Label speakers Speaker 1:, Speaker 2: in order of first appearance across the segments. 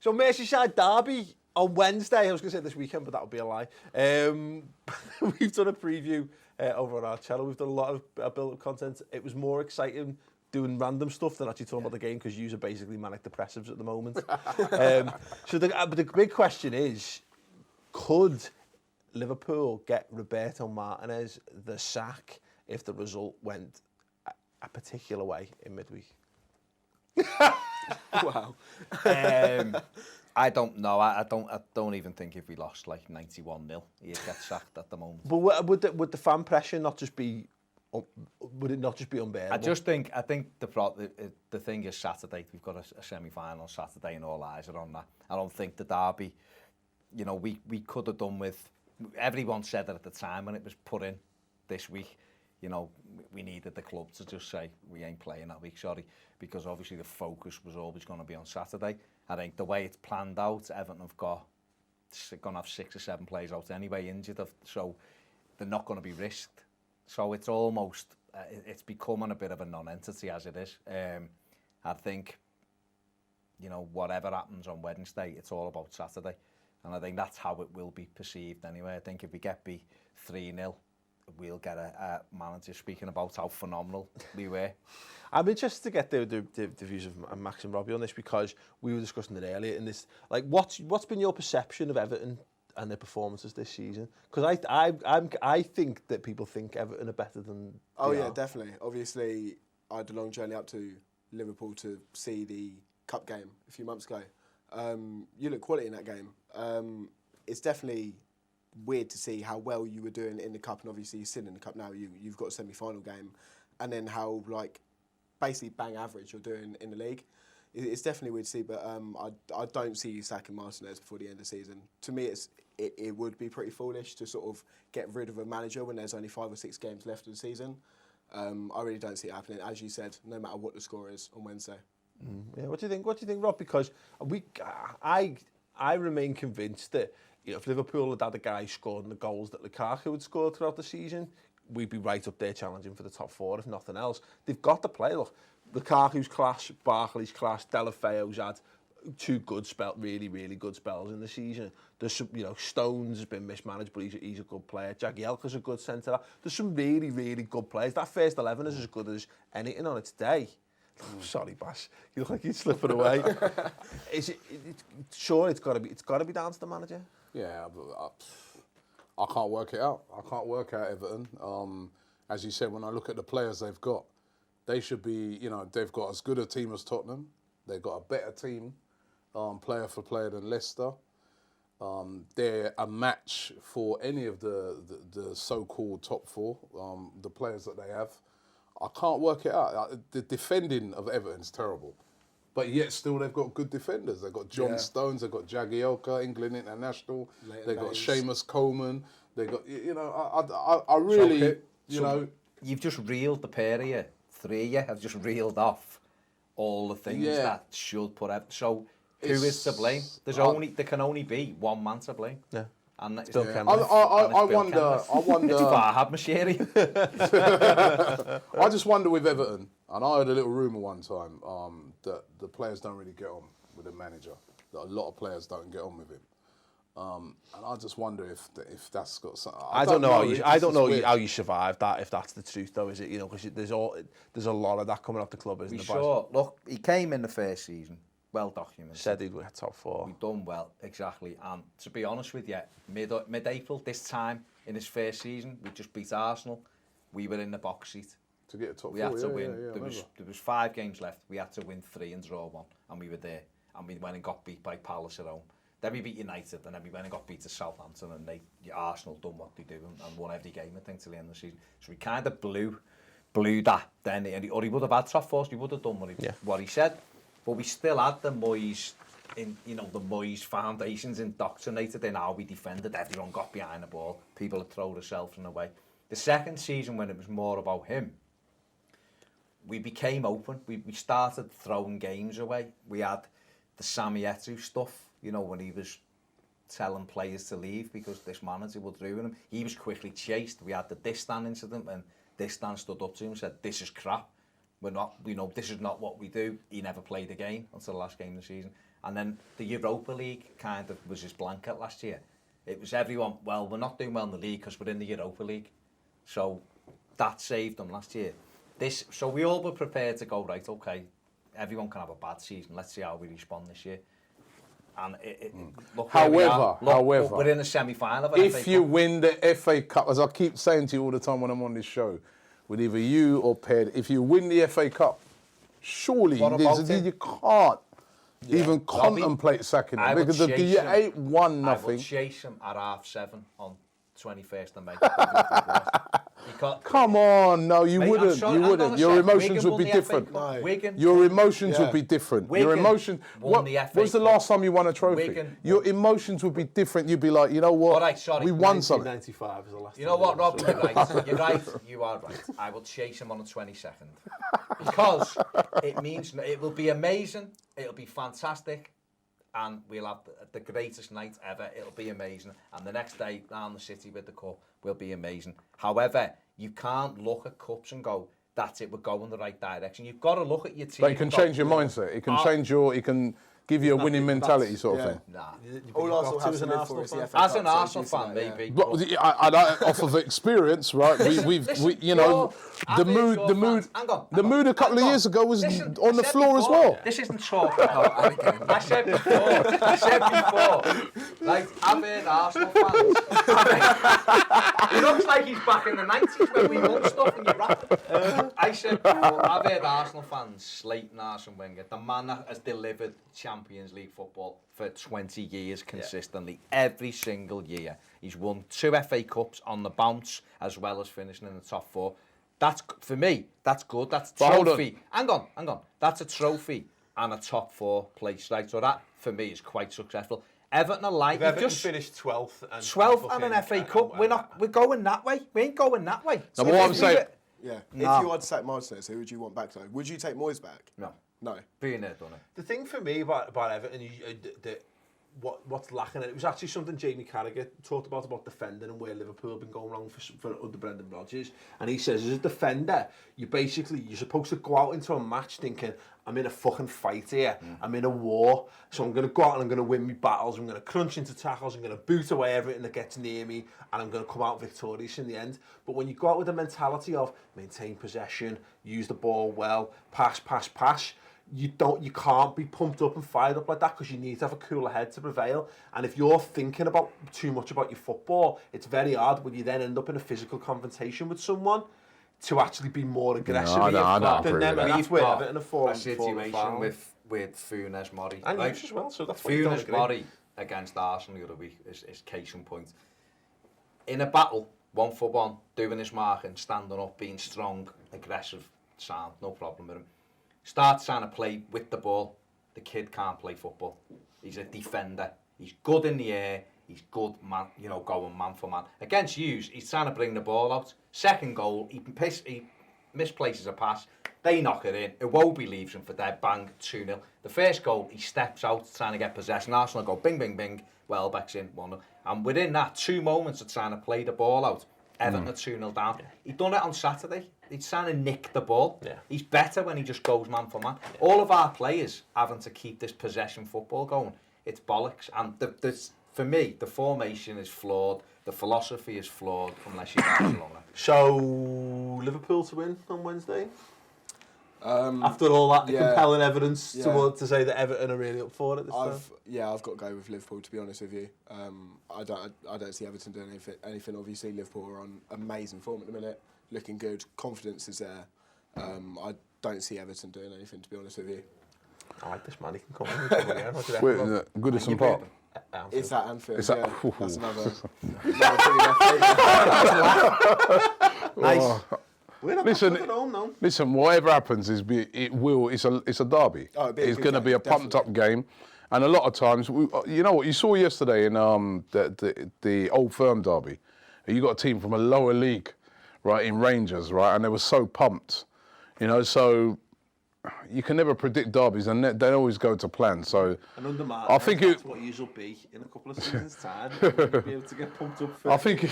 Speaker 1: So Merseyside derby on Wednesday. I was going to say this weekend, but that would be a lie. We've done a preview over on our channel. We've done a lot of build-up content. It was more exciting doing random stuff than actually talking about the game because you are basically manic depressives at the moment. So the big question is, could Liverpool get Roberto Martinez the sack if the result went a particular way in midweek?
Speaker 2: Wow.
Speaker 3: I don't know. I don't even think if we lost like 91-0, he'd get sacked at the moment.
Speaker 1: But would the fan pressure not just be? Would it not just be unbearable?
Speaker 3: I think the thing is Saturday. We've got a semi-final Saturday, and all eyes are on that. I don't think the derby. You know, we could have done with. Everyone said it at the time when it was put in this week. You know, we needed the club to just say we ain't playing that week, sorry, because obviously the focus was always going to be on Saturday. I think the way it's planned out, Everton have going to have 6 or 7 players out anyway injured, so they're not going to be risked. So it's almost, it's becoming a bit of a non-entity as it is. I think, you know, whatever happens on Wednesday, it's all about Saturday. And I think that's how it will be perceived anyway. I think if we get beat 3-0, we'll get a manager speaking about how phenomenal we were.
Speaker 1: I'm interested to get the views of Max and Robbie on this because we were discussing it earlier. In this, like, what's been your perception of Everton and their performances this season? Because I think that people think Everton are better than.
Speaker 2: Oh yeah, definitely. Obviously, I had a long journey up to Liverpool to see the cup game a few months ago. You look quality in that game. It's definitely weird to see how well you were doing in the cup, and obviously you're sitting in the cup now. You've got a semi-final game, and then how like basically bang average you're doing in the league. It's definitely weird to see, but I don't see you sacking Martinez before the end of the season. To me, it would be pretty foolish to sort of get rid of a manager when there's only 5 or 6 games left of the season. I really don't see it happening, as you said, no matter what the score is on Wednesday.
Speaker 1: Yeah, what do you think? What do you think, Rob? Because I remain convinced that, you know, if Liverpool had had a guy scoring the goals that Lukaku had scored throughout the season, we'd be right up there challenging for the top 4, if nothing else. They've got to play. Look, Lukaku's class, Barkley's class, Delafeo's had 2 good really, really good spells in the season. There's some, you know, Stones has been mismanaged, but he's a good player. Jagielka's a good centre. There's some really, really good players. That first 11 is as good as anything on its day. Sorry, Baz. You look like you're slipping away. Sure, it's got to be down to the manager.
Speaker 4: Yeah, I can't work it out. I can't work out Everton. As you said, when I look at the players they've got, they should be. You know, they've got as good a team as Tottenham. They've got a better team, player for player, than Leicester. They're a match for any of the so-called top 4. The players that they have. I can't work it out. The defending of Everton's terrible. But yet still they've got good defenders. They've got John Stones, they've got Jagielka, England international, they've got Seamus Coleman, they've got, you know, I really, you know.
Speaker 3: You've just reeled the pair of you, 3 of you have just reeled off all the things that should put out. So who is to blame? There can only be one man to blame. Yeah. And it's Bill Kendall.
Speaker 4: I wonder.
Speaker 3: It's Farhad Mashiri.
Speaker 4: I just wonder with Everton, and I heard a little rumour one time that the players don't really get on with the manager. That a lot of players don't get on with him, and I just wonder if that's got something.
Speaker 1: I don't know how you survive that, if that's the truth, though, is it? You know, because there's a lot of that coming off the club, isn't there?
Speaker 3: Sure. Look, he came in the first season. Well documented.
Speaker 1: Said he'd win top 4.
Speaker 3: We've done well, exactly. And to be honest with you, mid-April, this time in his first season, we just beat Arsenal. We were in the box seat.
Speaker 4: To get a top 4,
Speaker 3: we had to win. There was 5 games left. We had to win 3 and draw 1, and we were there. And we went and got beat by Palace at home. Then we beat United, and then we went and got beat to Southampton, and Arsenal done what they do and won every game, I think, till the end of the season. So we kind of blew that then, or he would have had top 4. He would have done what he said. But we still had the Moyes, the Moyes foundations indoctrinated in how we defended. Everyone got behind the ball. People had thrown themselves in the way. The second season, when it was more about him, we became open. We started throwing games away. We had the Sami Etu stuff, you know, when he was telling players to leave because this manager would ruin him. He was quickly chased. We had the Distan incident when Distan stood up to him and said, "This is crap. We're not, this is not what we do." He never played a game until the last game of the season. And then the Europa League kind of was his blanket last year. It was everyone, well, we're not doing well in the league because we're in the Europa League. So that saved them last year. So we all were prepared to go, right, okay, everyone can have a bad season. Let's see how we respond this year. And look,
Speaker 4: however,
Speaker 3: we're in the semi-final of an FA
Speaker 4: if you
Speaker 3: Cup.
Speaker 4: win the FA Cup, as I keep saying to you all the time when I'm on this show, with either you or Ped, if you win the FA Cup, surely you can't even contemplate sacking him because you ain't won nothing.
Speaker 3: I would chase him at 7:30 on 21st of May.
Speaker 4: Come on, no, you wouldn't. You wouldn't. Your emotions would be different. Your emotions would be different. Your emotion. When's the last time you won a trophy? Your emotions would be different. You'd be like, you know what? We won something.
Speaker 1: 1995 is the last.
Speaker 3: You know what, Rob? You're right. You're right. You are right. I will chase him on the 22nd because it means it will be amazing. It'll be fantastic. And we'll have the greatest night ever. It'll be amazing. And the next day, down the city with the cup will be amazing. However, you can't look at cups and go, that's it, we're going the right direction. You've got to look at your team.
Speaker 4: But it can change your mindset. It can change it can give you a winning mentality sort of thing.
Speaker 3: Nah.
Speaker 2: All Arsenal has to live for is the FA
Speaker 3: As
Speaker 2: Cup,
Speaker 3: an Arsenal fan, maybe.
Speaker 4: But off of experience, right? We've you know, the mood a couple of years ago was on the floor as well.
Speaker 3: This isn't talking about anything. I said before, like, I've heard Arsenal fans. He looks like he's back in the 90s when we won stuff and you rap. I said before, I've heard Arsenal fans slating Arsene Wenger, the man that has delivered Champions League football for 20 years consistently, every single year. He's won 2 FA Cups on the bounce, as well as finishing in the top 4. That's, for me, that's good. That's a trophy. Hang on. That's a trophy and a top 4 place, right? So that, for me, is quite successful. Everton are like...
Speaker 1: Everton finished 12th.
Speaker 3: 12th and an FA Cup. We're going that way. We ain't going that way.
Speaker 4: So what I'm saying...
Speaker 2: Yeah. If you had to sack Martinez, who would you want back, though? Would you take Moyes back? No.
Speaker 3: Being there, done it.
Speaker 1: The thing for me about Everton, what's lacking, and it was actually something Jamie Carragher talked about defending and where Liverpool have been going wrong for under Brendan Rodgers. And he says, as a defender, you're supposed to go out into a match thinking, I'm in a fucking fight here. I'm in a war. So I'm going to go out and I'm going to win my battles. I'm going to crunch into tackles. I'm going to boot away everything that gets near me. And I'm going to come out victorious in the end. But when you go out with the mentality of maintain possession, use the ball well, pass, you can't be pumped up and fired up like that because you need to have a cooler head to prevail. And if you're thinking about too much about your football, it's very hard when you then end up in a physical confrontation with someone to actually be more aggressive than them. And that's where Everton have fallen.
Speaker 3: A situation with Funes Mori.
Speaker 1: And right? As well, so that's
Speaker 3: Funes Mori against Arsenal the other week is case in point. In a battle, 1-for-1, doing his marking, standing up, being strong, aggressive, sound, no problem with him. Starts trying to play with the ball. The kid can't play football. He's a defender. He's good in the air. He's good, man, going man for man. Against Hughes, he's trying to bring the ball out. Second goal, he misplaces a pass. They knock it in. Iwobi leaves him for dead. Bang, 2-0. The first goal, he steps out trying to get possession. Arsenal go bing, bing, bing. Welbeck's in, 1-0. And within that 2 moments of trying to play the ball out, Everton are 2-0 down. He done it on Saturday. He's trying to nick the ball. Yeah. He's better when he just goes man for man. Yeah. All of our players having to keep this possession football going. It's bollocks. And for me, the formation is flawed. The philosophy is flawed unless you're Barcelona.
Speaker 1: So, Liverpool to win on Wednesday? After all that compelling evidence to say that Everton are really up for it this time?
Speaker 2: I've got to go with Liverpool, to be honest with you. I don't see Everton doing anything. Obviously, Liverpool are on amazing form at the minute, looking good. Confidence is there. I don't see Everton doing anything, to be honest with you.
Speaker 1: I like this man. He can come in.
Speaker 4: Goodison Park.
Speaker 2: It's at Anfield. That's another.
Speaker 1: Nice. We're not at home, no.
Speaker 4: Listen, whatever happens, it's a derby. It's going to be a pumped-up game. And a lot of times, you know what, you saw yesterday in the Old Firm derby, you got a team from a lower league, right, in Rangers, right, and they were so pumped, so you can never predict derbies, and they always go to plan. So
Speaker 1: and under Martin, I think that's what you will be in a couple of seasons' time. You'll be able to get pumped up for
Speaker 4: I think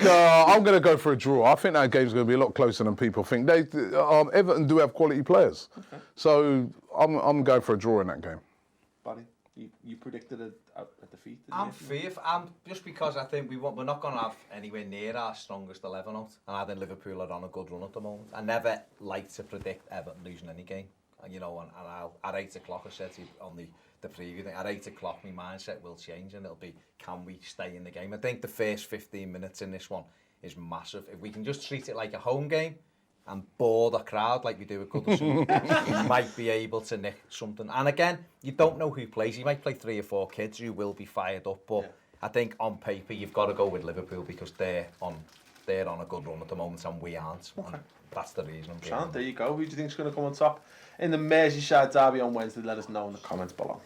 Speaker 4: I'm going to go for a draw. I think that game's going to be a lot closer than people think. Everton do have quality players, so I'm going for a draw in that game.
Speaker 1: You predicted a defeat.
Speaker 3: I'm fearful. Just because I think we're not going to have anywhere near our strongest 11 out, and I think Liverpool are on a good run at the moment. I never like to predict Everton losing any game, and you know, and at 8 o'clock, I said to you on the preview thing, at 8 o'clock my mindset will change, and it'll be, can we stay in the game? I think the first 15 minutes in this one is massive. If we can just treat it like a home game and bore the crowd like we do at Goodison, we might be able to nick something. And again, you don't know who plays. You might play 3 or 4 kids who will be fired up, but I think on paper you've got to go with Liverpool because they're on a good run at the moment and we aren't. Okay. That's the reason.
Speaker 1: There you go. Who do you think is going to come on top in the Merseyside derby on Wednesday? Let us know in the comments below.